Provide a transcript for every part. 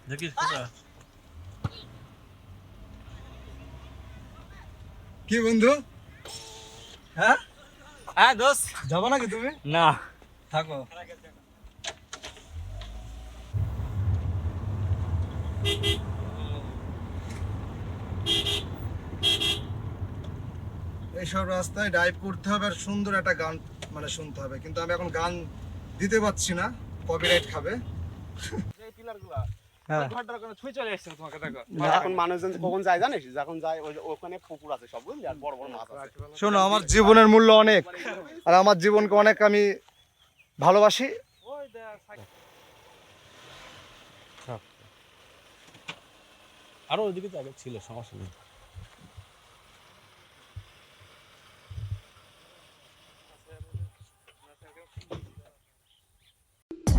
দেখিস কোথা কি বন্ধু? হ্যাঁ হ্যাঁ দোস্ত যাবো নাকি তুমি? না থাকো। এইসব রাস্তায় ড্রাইভ করতে হবে আর সুন্দর একটা গান মানে শুনতে হবে, কিন্তু আমি এখন গান দিতে পারছি না, কপিরাইট খাবে। এই পিলারগুলা হ্যাঁ। ঘরটার কোনো ছুঁই চলে এসেছে তোমাকে দেখো এখন মানুষজন কখন যায় জানিস? যখন যায় ওখানে পুকুর আছে সব, বুঝলি, আর বড় বড় মাছ আছে। শোনো, আমার জীবনের মূল্য অনেক, আর আমার জীবনকে অনেক আমি ভালোবাসি। ওই দেখ আরো ওইদিকে তো আগে ছিল, সমস্যা নেই।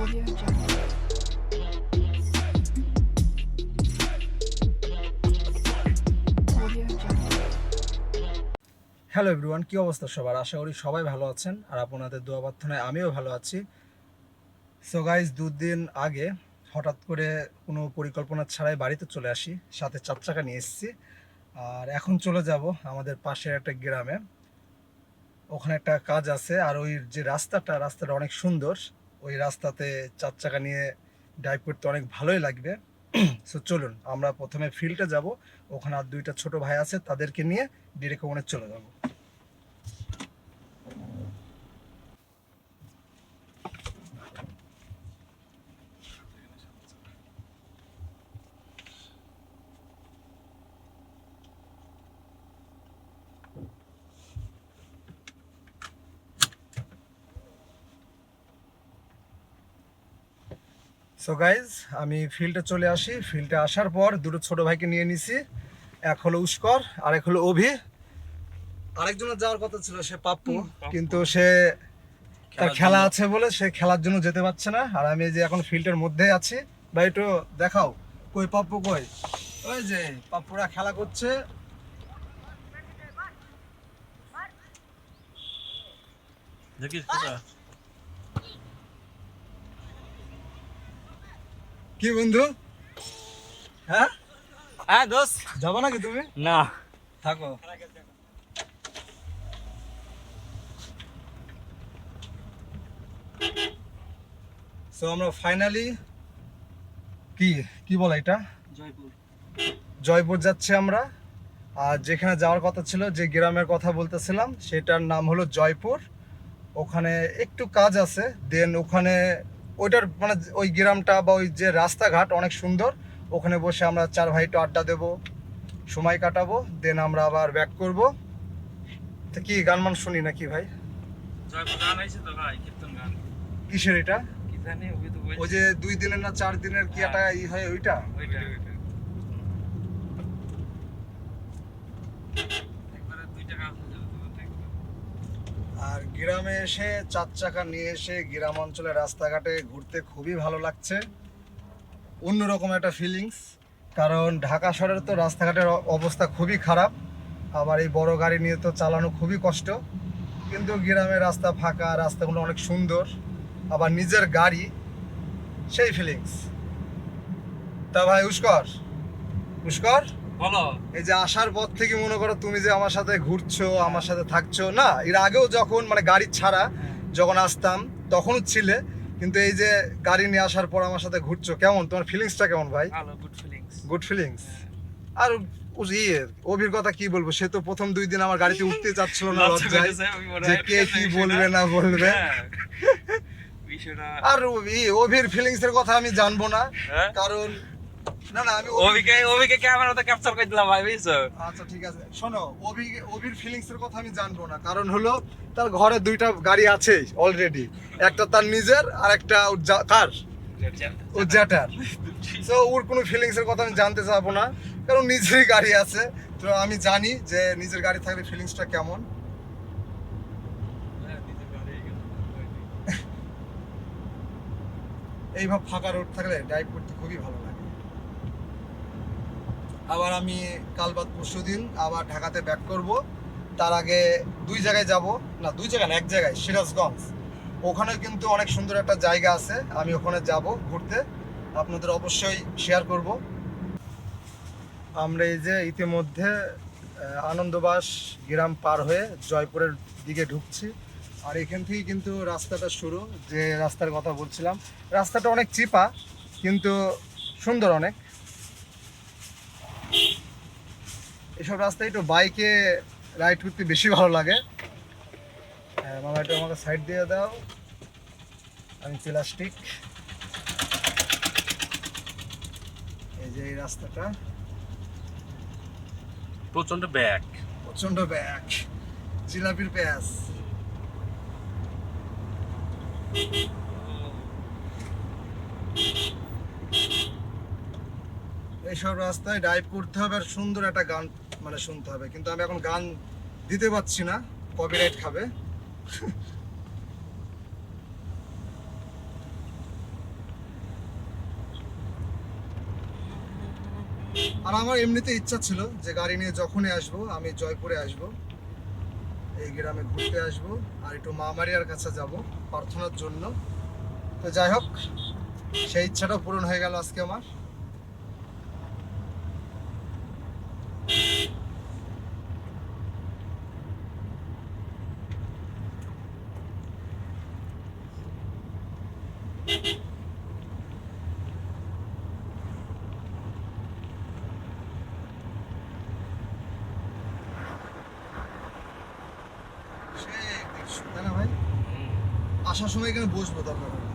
Audio Jungle. Audio Jungle. Hello everyone, কি অবস্থা সবার? আশা করি সবাই ভালো আছেন, আর আপনাদের দোয়া প্রার্থনায় আমিও ভালো আছি। সো গাইজ, দুদিন আগে হঠাৎ করে কোনো পরিকল্পনা ছাড়াই বাড়িতে চলে আসি, সাথে 4 চাকা নিয়ে এসেছি। আর এখন চলে যাব আমাদের পাশের একটা গ্রামে, ওখানে একটা কাজ আছে। আর ওই যে রাস্তাটা অনেক সুন্দর, ওই রাস্তাতে 4 চাকা নিয়ে ড্রাইভ করতে অনেক ভালোই লাগবে। সো চলুন, আমরা প্রথমে ফিল্ডে যাব, ওখানে আর 2টা ছোট ভাই আছে, তাদেরকে নিয়ে ডিরেক্ট ওখানে চলে যাব। সো গাইজ, আমি ফিল্ডে চলে আসি। ফিল্ডে আসার পর 2টো ছোট ভাইকে নিয়ে নিছি, এক হলো উস্কর আর এক হলো অভি। আরেকজনের যাওয়ার কথা ছিল, সে পাপ্পু, কিন্তু সে তার খেলা আছে বলে সে খেলার জন্য যেতে পারছে না। আর আমি যে এখন ফিল্ডের মধ্যে আছি, ভাই একটু দেখাও, কই পাপ্পু কই? ওই যে পাপ্পুরা খেলা করছে। দেখিস কোথা কি বন্ধু? হ্যাঁ হ্যাঁ দোস্ত যাবো নাকি তুমি? না থাকো। সো আমরা ফাইনালি কি কি বলে এটা, জয়পুর জয়পুর যাচ্ছি আমরা। আর যেখানে যাওয়ার কথা ছিল, যে গ্রামের কথা বলতেছিলাম, সেটার নাম হলো জয়পুর। ওখানে একটু কাজ আছে, দেন ওখানে ওইটার মানে ওই গ্রামটা বা ওই যে রাস্তাঘাট অনেক সুন্দর। ওখানে বসে আমরা 4 ভাই একটু আড্ডা দেবো, সময় কাটাবো, দেন আমরা আবার ব্যাক করব। তো কি গান মান শুনি নাকি ভাই? জয়পুর গান হয়েছে তো ভাই, কীর্তন গান কিসের এটা? কি জানি ওই তো ওই যে 2 দিনের না 4 দিনের কি একটা ই হয়, ওইটা? ওইটা একবারে 2 টাকা আসা যাবে তোমার দেখবে। আর গ্রামে এসে 4 চাকা নিয়ে এসে গ্রাম অঞ্চলের রাস্তাঘাটে ঘুরতে খুবই ভালো লাগছে, অন্যরকম একটা ফিলিংস। কারণ ঢাকা শহরের তো রাস্তাঘাটের অবস্থা খুবই খারাপ, আবার এই বড় গাড়ি নিয়ে তো চালানো খুবই কষ্ট। কিন্তু গ্রামের রাস্তা ফাঁকা, রাস্তাগুলো অনেক সুন্দর, আবার নিজের গাড়ি, সেই ফিলিংস। তা ভাই উস্কর, বলো এই যে আসার পর থেকে মনে করো তুমি যে আমার সাথে ঘুরছো, আমার সাথে থাকছো না, এর আগেও যখন মানে গাড়ি ছাড়া যখন আসতাম তখনও ছিলে, কিন্তু এই যে গাড়ি নিয়ে আসার পর আমার সাথে ঘুরছো, কেমন তোমার ফিলিংসটা কেমন ভাই? ভালো, গুড ফিলিংস। Good feelings. আর অভির কথা কি বলবো, সে তো প্রথম 2 দিন আমার গাড়িতে উঠতে চাচ্ছিল না, লজ্জায় যে কে কি বলবে না বলবে। বিষয়টা আর অভির ফিলিংস এর কথা আমি জানবো না, হ্যাঁ? কারণ না আমি ওবিকে ক্যামেরাতে ক্যাপচার করে দিলাম ভাই, বুঝছো? আচ্ছা ঠিক আছে, শোনো, অভির ফিলিংস এর কথা আমি জানবো না, কারণ হলো তার ঘরে 2টা গাড়ি আছে অলরেডি, একটা তার নিজের আর একটা কার, ও জ্যাটার। তো ওর কোনো ফিলিংস এর কথা আমি জানতে চাবো না, কারণ নিজেরই গাড়ি আছে। তো আমি জানি যে নিজের গাড়ি থাকলে ফিলিংসটা কেমন। এইভাবে ফাঁকা রোড থাকলে ড্রাইভ করতে খুবই ভালো লাগে। আবার আমি কাল বাদ পরশু দিন আবার ঢাকাতে ব্যাক করব। তার আগে 2 জায়গায় যাব, না 2 জায়গায় না, 1 জায়গায়, সিরাজগঞ্জ। ওখানে কিন্তু অনেক সুন্দর একটা জায়গা আছে, আমি ওখানে যাব ঘুরতে। আপনাদের অবশ্যই শেয়ার করব। আমরা এই যে ইতিমধ্যে আনন্দবাস গ্রাম পার হয়ে জয়পুরের দিকে ঢুকছি। আর এখান থেকে কিন্তু রাস্তাটা শুরু, যে রাস্তার কথা বলছিলাম। রাস্তাটা অনেক চিপা কিন্তু সুন্দর অনেক। এসব রাস্তায় একটু বাইকে রাইড করতে বেশি ভালো লাগে। মামা একটু আমাকে সাইড দিয়ে দাও, আমি প্লাস্টিক। এই যে এই রাস্তাটা প্রচন্ড ব্যাক। প্রচন্ড ব্যাক, জিলাপির প্যাস। এইসব রাস্তায় ড্রাইভ করতে হবে আর সুন্দর একটা গান মানে শুনতে হবে, কিন্তু আমি এখন গান দিতে পারছি না, কপিরাইট খাবে। আর আমার এমনিতে ইচ্ছা ছিল যে গাড়ি নিয়ে যখনই আসবো আমি জয়পুরে আসবো, এই গ্রামে ঘুরতে আসবো আর একটু মামারিয়ার কাছে যাব প্রার্থনার জন্য। তো যাই হোক, সেই ইচ্ছাটা পূরণ হয়ে গেল আজকে আমার। সেই দৃশ্য, তাই না ভাই? আসার সময় এখানে বসবো দরকার হলে।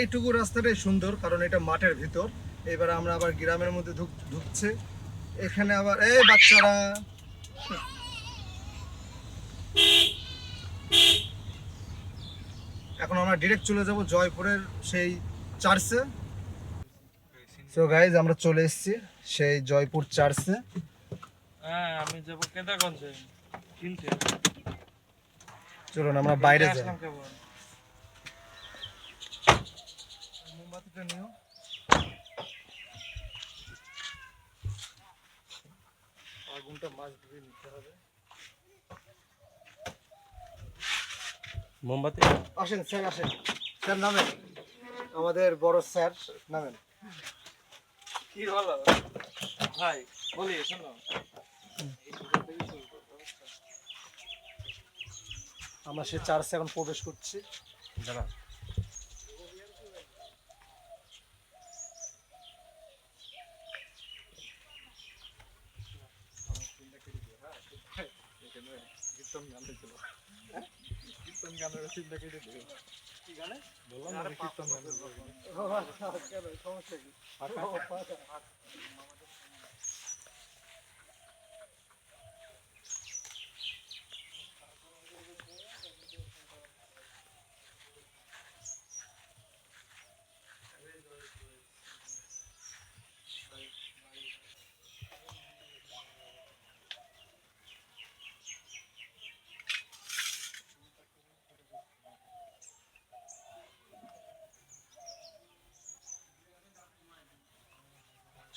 এইটুকু রাস্তাটাই সুন্দর কারণ এটা মাঠের ভিতর। এবার আমরা আবার গ্রামের মধ্যে ঢুকছে। এখানে আবার এই বাচ্চারা, এখন আমরা ডিরেক্ট চলে যাব জয়পুরের সেই চার্চে। সো গাইজ, আমরা চলে এসেছি সেই জয়পুর চার্চে। হ্যাঁ, আমি যাব কেদারগঞ্জে কিনতে। চলুন আমরা বাইরে যাই। আসলাম কেবল। মোমবাতিটা নিও। আগুনটা মাছ ধরে নিতে হবে। মোমবাতি। আসেন স্যার, আসেন স্যার, নামেন। আমাদের বড় স্যার নামেন। কি হলো ভাই? বলি শোনো, আমরা সেই চার্চে এখন প্রবেশ করছি। দাঁড়া।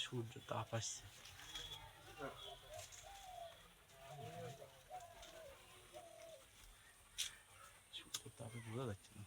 সূর্য তাপ আসছে। সূর্য তাপে বোঝা যাচ্ছে না।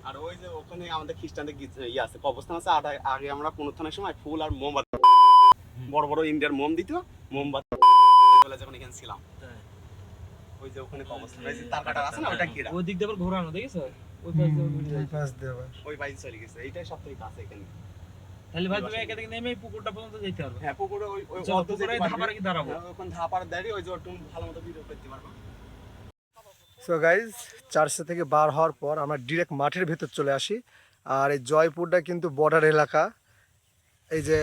আর ওই যে ওখানে আমাদের খ্রিস্টানদের ইয়ে আছে, কবরস্থান আছে। আর আগে আমরা পুনরুত্থানের সময় ফুল আর মোমবাতি, বড় বড় ইন্ডিয়ার মোম দিত, মোমবাতি বলে যখন এখানে ছিলাম। ওই যে ওখানে কবরস্থান, ওই যে তার কাটা আছে না, ওটা ঘেরা। ওই দিক দিয়ে আবার ঘোরানো দেখিস এই পাশ দিয়ে আবার ওই বাইরে চলে গেছে, এইটাই সবথেকে কাছে এখানে। তাহলে ভাই তুমি এখান থেকে নেমে পুকুরটা পর্যন্ত যেতে পারবে। হ্যাঁ, পুকুরে ওই ওই চলো, অর্ধ যেতে পুকুরে পারবে। ধাপারে কি দাঁড়াবো? হ্যাঁ, ওখানে ধাপার দাঁড়িয়ে ওই যে একটু ভালো মতো ভিডিও করতে পারবো। সো গাইজ, চার্চে থেকে বার হওয়ার পর আমরা ডিরেক্ট মাঠের ভেতর চলে আসি। আর এই জয়পুরটা কিন্তু বর্ডার এলাকা। এই যে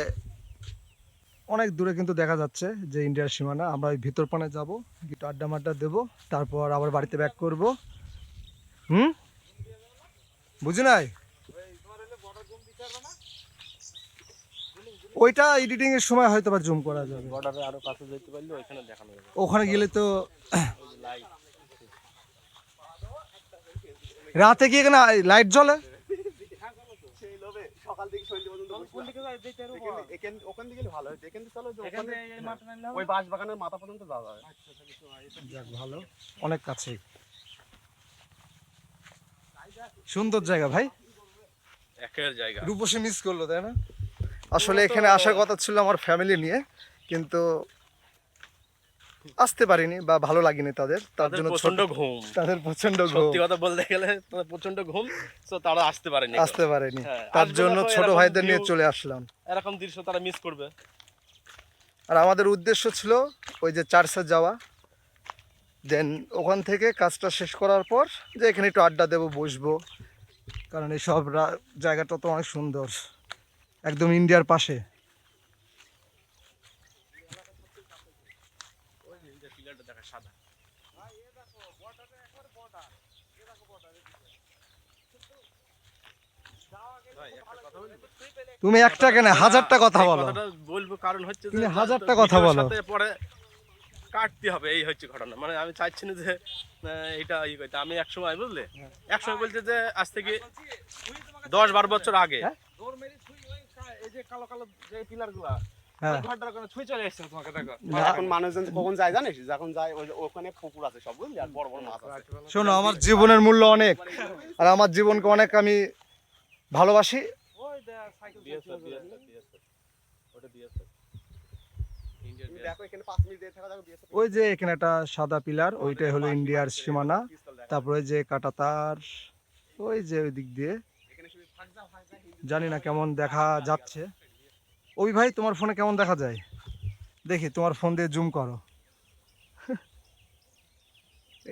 অনেক দূরে কিন্তু দেখা যাচ্ছে যে ইন্ডিয়ার সীমানা। আমরা ওই ভিতর পানে যাবো, একটু আড্ডা মাড্ডা দেবো, তারপর আবার বাড়িতে ব্যাক করবো। বুঝি নাই? ওইটা এডিটিং এর সময় হয়তো বা জুম করা যাবে। বর্ডারে আরো কাছে যেতে পারলে ওইখানে দেখানো যাবে। ওখানে গেলে তো রাতে কি এখানে লাইট জ্বলে? সেই লোভে সকাল থেকে সন্ধ্যে পর্যন্ত ওখান থেকে গেলে ভালো হয়। এখান থেকে চলো, যে ওখানে ওই বাঁশ বাগানের মাথা পর্যন্ত যাওয়া যাবে। যাক, ভালো, অনেক কাছে। সুন্দর জায়গা ভাই, একের জায়গা। রূপসী মিস করলো, তাই না? আসলে এখানে আসার কথা ছিল আমার ফ্যামিলি নিয়ে, কিন্তু আসতে পারিনি বা ভালো লাগেনি তাদের। তার জন্য প্রচন্ড ঘুম, তাদের প্রচন্ড ঘুম, সত্যি কথা বলতে গেলে তাদের প্রচন্ড ঘুম, তো তারা আসতে পারেনি। হ্যাঁ, তার আসবে জন্য দেখো ছোট এরকম ভাইদের নিয়ে view, চলে আসলাম। এরকম দৃশ্য তারা মিস করবে। আর আমাদের উদ্দেশ্য ছিল ওই যে চার্চে যাওয়া, দেন ওখান থেকে কাজটা শেষ করার পর যে এখানে একটু আড্ডা দেবো, বসবো। কারণ এই সব জায়গাটা তো অনেক সুন্দর, একদম ইন্ডিয়ার পাশে। তুমি একটা কেন হাজারটা কথা বলো? কথাটা বলবো কারণ হচ্ছে যে তুমি হাজারটা ভিডিওর কথা বলো। সাথে পরে কাটতে হবে, এই হচ্ছে ঘটনা। মানে আমি চাইছি না যে এটা ই করতে। আমি একসময় বুঝলে, একসময় বলতে যে আজ থেকে 10-12 বছর আগে এই যে কালো কালো যে পিলারগুলা, হ্যাঁ, ঘরটার ওখানে ছুঁই চলে এসেছে, তোমাকে দেখো। এখন মানুষজন কখন যায় জানিস? যখন যায় ওই যে ওখানে পুকুর আছে সব, বুঝলি, আর বড় বড় মাছ আছে। শোনো, আমার জীবনের মূল্য অনেক, আর আমার জীবনকে অনেক আমি ভালোবাসি। ওই দেখ সাইকেল ওটা দিয়েছে। তুমি দেখো এখানে 5 মিনিট দিয়ে থাকা যাবে। ওই যে এখানে একটা সাদা পিলার, ওইটাই হলো ইন্ডিয়ার সীমানা। তারপরে যে কাটা তার, ওই যে ওই দিক দিয়ে জানি না কেমন দেখা যাচ্ছে। ওই ভাই, তোমার ফোনে কেমন দেখা যায় দেখি, তোমার ফোন দিয়ে জুম করো।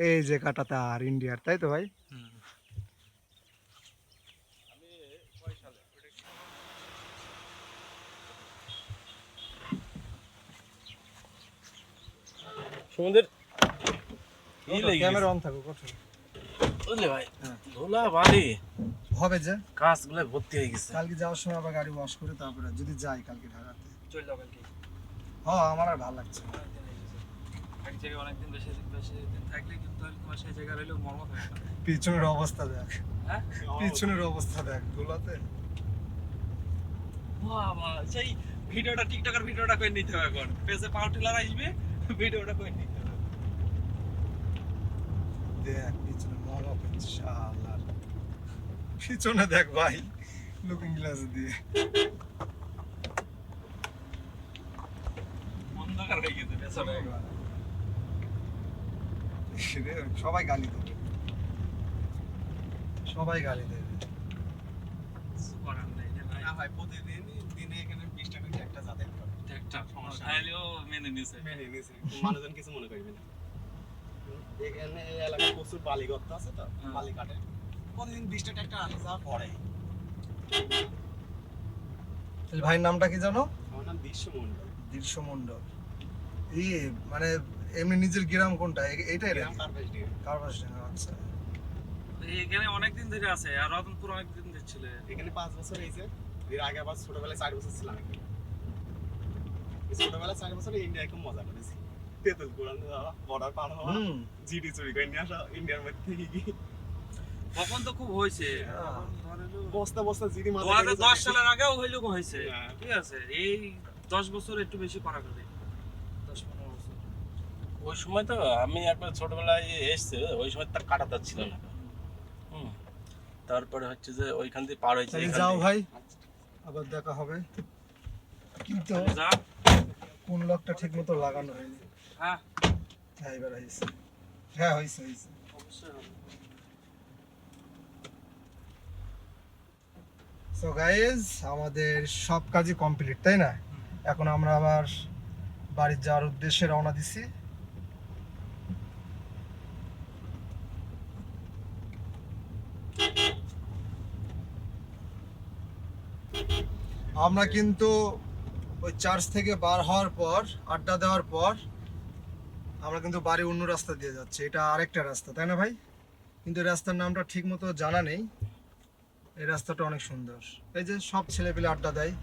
এই যে কাটা তার ইন্ডিয়ার, তাই তো ভাই? সমুদ্রের ক্যামেরা অন থাকো, কথা বুঝলে ভাই, ধুলা বালি হবে যে গাছগুলো ভর্তি হয়ে গেছে। কালকে যাওয়ার সময় আবার গাড়ি ওয়াশ করে তারপরে যদি যাই কালকে ঢাকাতে। চল যাও কালকে। হ্যাঁ, আমার আর ভালো লাগছে না। এক জায়গায় অনেকদিন বেশি দিন থাকলে কিন্তু তোমার সেই জায়গা রইলেও মর্মত হয় না। পিছনের অবস্থা দেখ, হ্যাঁ, পিছনের অবস্থা দেখ ধুলাতে। বাবা, সেই ভিডিওটা টিকটকের ভিডিওটা করে নিতে হবে এখন। পেজে পাউটিলার আসবে, ভিডিওটা করে নিতে হবে। দেখ পিছনে মহলক ইনশাআল্লাহ, পিছনে দেখ ভাই, লুকিং গ্লাস দিয়ে অন্ধকার হয়ে গেছে পেছনে। সবাই গালি দেবে, সবাই গালি দেবে। করার নেই যে ভাই, না ভাই, প্রতিদিন দিনে এখানে 20 টাকা করে একটা যাতায়াত করে। এটা একটা সমস্যা। তাইলেও মেনে নিছে। মেনে নিয়েছি, মানুষজন কিছু মনে করবে না। এখানে এই এলাকায় প্রচুর বালি গর্ত আছে তো, বালি কাটে। প্রতিদিন 20 টাকা একটা আসা যাওয়া পড়ে। ভাইয়ের নামটা কি জানো? আমার নাম দৃশ্য মন্ডল। দৃশ্য মন্ডল। এই মানে এমনি নিজের গ্রাম কোনটা? এইটাই রে, গ্রাম কার্পেট। কারবাসডাঙ্গা। আচ্ছা, এখানে অনেকদিন ধরে আছে, আর রতনপুর অনেকদিন ধরে ছিল। এখানে 5 বছর হয়েছে। এর আগে আবার ছোটবেলায় 4 বছর ছিলাম এখানে। এই ছোটবেলায় 4 বছর ইন্ডিয়ায় খুব মজা করেছি। তেতুল পুরান যাওয়া, বর্ডার পার হওয়া, জিডি চুরি করে নিয়ে আসা ইন্ডিয়ার মধ্যে থেকে গিয়ে। তখন তো খুব হয়েছে, বস্তা বস্তা জিডি মাঝে 2010 সালের আগেও হয়েছে। হ্যাঁ। ঠিক আছে, এই 10 বছর একটু বেশি করা করে, 10-15 বছর। ওই সময় তো আমি একবার ছোটবেলায় এসছে, ওই সময় তার কাটা তার ছিল না। তারপরে হচ্ছে যে ওইখান দিয়ে পার হয়েছে তাহলে যাও ভাই, আবার দেখা হবে। কিন্তু কোন লকটা ঠিক মতো লাগানো হয়নি। হ্যাঁ হ্যাঁ এবার হয়েছে, হ্যাঁ হয়েছে হয়েছে। সো গাইজ আমাদের সব কাজই কমপ্লিট, তাই না? এখন আমরা আবার বাড়ির যাওয়ার উদ্দেশ্যে রওনা দিছি। আমরা কিন্তু ওই চার্চ থেকে বার হওয়ার পর, আড্ডা দেওয়ার পর আমরা কিন্তু বাড়ি অন্য রাস্তা দিয়ে যাচ্ছি। এটা আরেকটা রাস্তা, তাই না ভাই? কিন্তু এই রাস্তার নামটা ঠিক মতো জানা নেই। এই রাস্তাটা অনেক সুন্দর। এই যে সব ছেলে পেলে আড্ডা দেয়,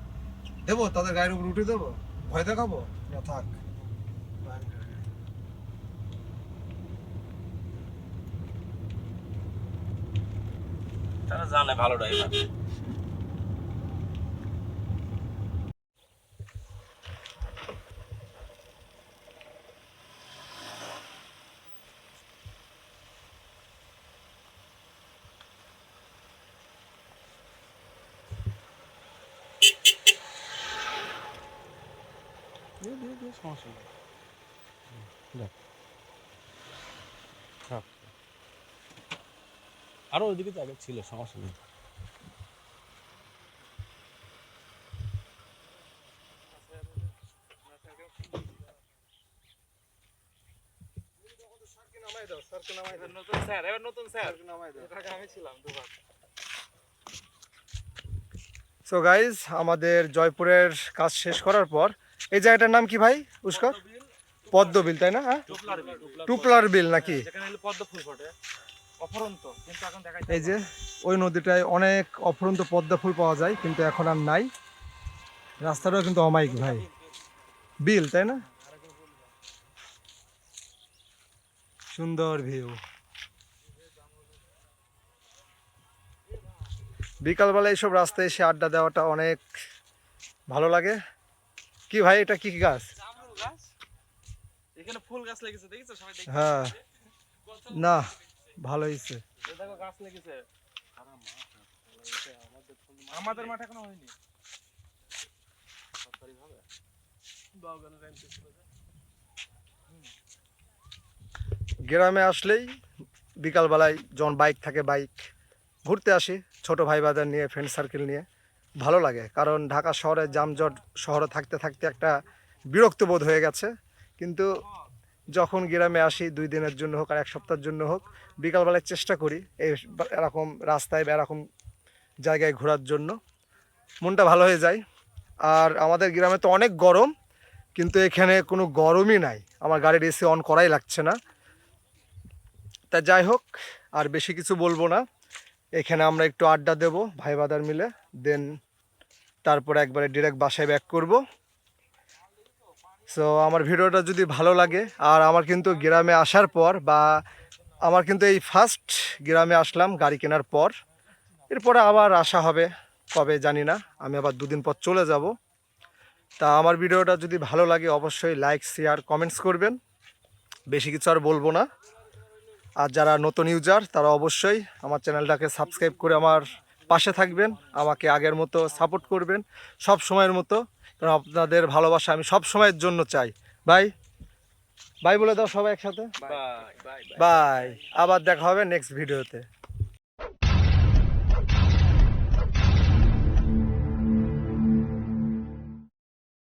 দেবো তাদের গায়ের উপর উঠে দেবো, ভয় দেখাবো না? থাক। তারা জানে ভালো ড্রাইভার। সমস্যা নেই। আরো ওইদিকে তো আগে ছিল, সমস্যা নেই। সো গাইজ আমাদের জয়পুরের কাজ শেষ করার পর এই জায়গাটার নাম কি ভাই উস্কর? পদ্মবিল, তাই না? হ্যাঁ, টুপলার বিল নাকি? এই যে ওই নদীটায় অনেক অফুরন্ত পদ্ম ফুল পাওয়া যায়, কিন্তু এখন আর নাই। রাস্তাটাও কিন্তু অমায়িক ভাই। বিল, তাই না? সুন্দর ভিউ। বিকালবেলা এইসব রাস্তায় এসে আড্ডা দেওয়াটা অনেক ভালো লাগে। কি ভাই এটা কি গাছ? এখানে ফুল গাছ লেগেছে, দেখেছো সবাই? হ্যাঁ, না ভালো হয়েছে। দেখো গাছ লেগেছে। আমাদের মাঠে এখনো হয়নি। গ্রামে আসলেই বিকালবেলায় যখন বাইক থাকে, বাইক ঘুরতে আসি ছোট ভাই বাজার নিয়ে, ফ্রেন্ড সার্কেল নিয়ে। ভালো লাগে, কারণ ঢাকা শহরে যানজট শহরে থাকতে থাকতে একটা বিরক্ত বোধ হয়ে গেছে। কিন্তু যখন গ্রামে আসি 2 দিনের জন্য হোক আর 1 সপ্তাহের জন্য হোক, বিকালবেলায় চেষ্টা করি এই এরকম রাস্তায় বা এরকম জায়গায় ঘোরার জন্য। মনটা ভালো হয়ে যায়। আর আমাদের গ্রামে তো অনেক গরম, কিন্তু এখানে কোনো গরমই নাই। আমার গাড়ির এসি অন করাই লাগছে না। তা যাই হোক, আর বেশি কিছু বলবো না। এখানে আমরা একটু আড্ডা দেব ভাই বাদার মিলে, দেন তারপরে একবারে ডিরেক্ট বাসায় ব্যাক করব। সো আমার ভিডিওটা যদি ভালো লাগে, আর আমার কিন্তু গ্রামে আসার পর বা আমার কিন্তু এই ফার্স্ট গ্রামে আসলাম গাড়ি কেনার পর, এরপরে আবার আসা হবে কবে জানি না, আমি আবার 2 দিন পর চলে যাব। তা আমার ভিডিওটা যদি ভালো লাগে অবশ্যই লাইক শেয়ার কমেন্টস করবেন। বেশি কিছু আর বলবো না। আর যারা নতুন ইউজার তারা অবশ্যই আমার চ্যানেলটাকে সাবস্ক্রাইব করে আমার পাশে থাকবেন, আমাকে আগের মতো সাপোর্ট করবেন সব সময়ের মতো, কারণ আপনাদের ভালোবাসা আমি সব সময়ের জন্য চাই। বাই বাই বলে দাও সবাই একসাথে, বাই বাই। বাই। আবার দেখা হবে নেক্সট ভিডিওতে।